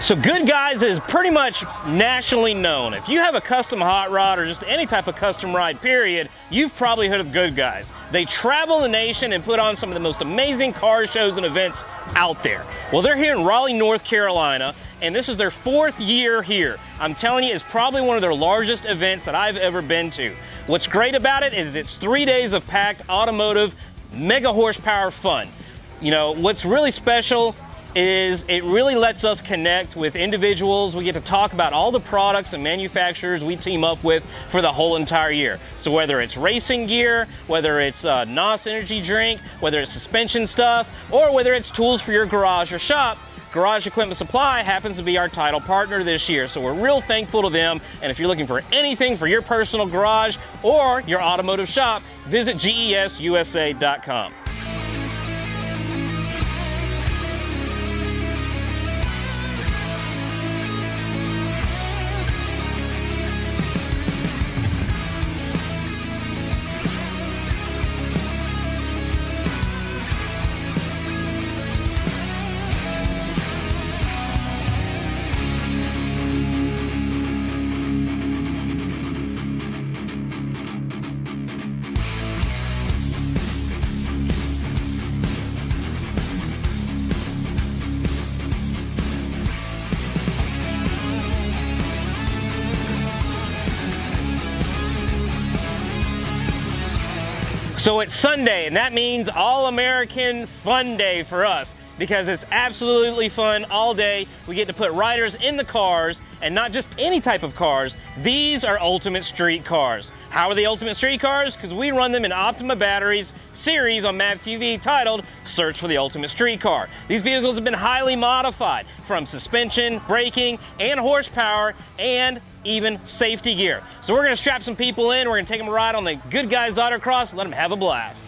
So Good Guys is pretty much nationally known. If you have a custom hot rod or just any type of custom ride period, you've probably heard of Good Guys. They travel the nation and put on some of the most amazing car shows and events out there. Well, they're here in Raleigh, North Carolina, and this is their 4th year here. I'm telling you, it's probably one of their largest events that I've ever been to. What's great about it is it's 3 days of packed automotive, mega horsepower fun. You know, what's really special is it really lets us connect with individuals. We get to talk about all the products and manufacturers we team up with for the whole entire year. So whether it's racing gear, whether it's NOS energy drink, whether it's suspension stuff, or whether it's tools for your garage or shop, Garage Equipment Supply happens to be our title partner this year. So we're real thankful to them. And if you're looking for anything for your personal garage or your automotive shop, visit gesusa.com. So it's Sunday, and that means All-American Fun Day for us because it's absolutely fun all day. We get to put riders in the cars, and not just any type of cars. These are Ultimate Street cars. How are they Ultimate Street cars? Because we run them in Optima Batteries series on MAV TV titled Search for the Ultimate Street Car. These vehicles have been highly modified from suspension, braking, and horsepower, and even safety gear. So we're gonna strap some people in, we're gonna take them a ride on the Good Guys Autocross and let them have a blast.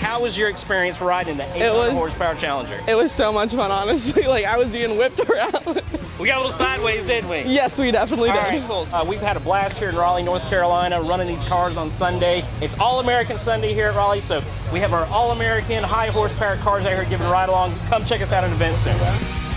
How was your experience riding the 800 horsepower Challenger? It was so much fun, honestly. Like, I was being whipped around. We got a little sideways, didn't we? Yes, we definitely did. All right, cool. We've had a blast here in Raleigh, North Carolina, running these cars on Sunday. It's All-American Sunday here at Raleigh, so we have our All-American high horsepower cars out here giving ride-alongs. Come check us out at an event soon.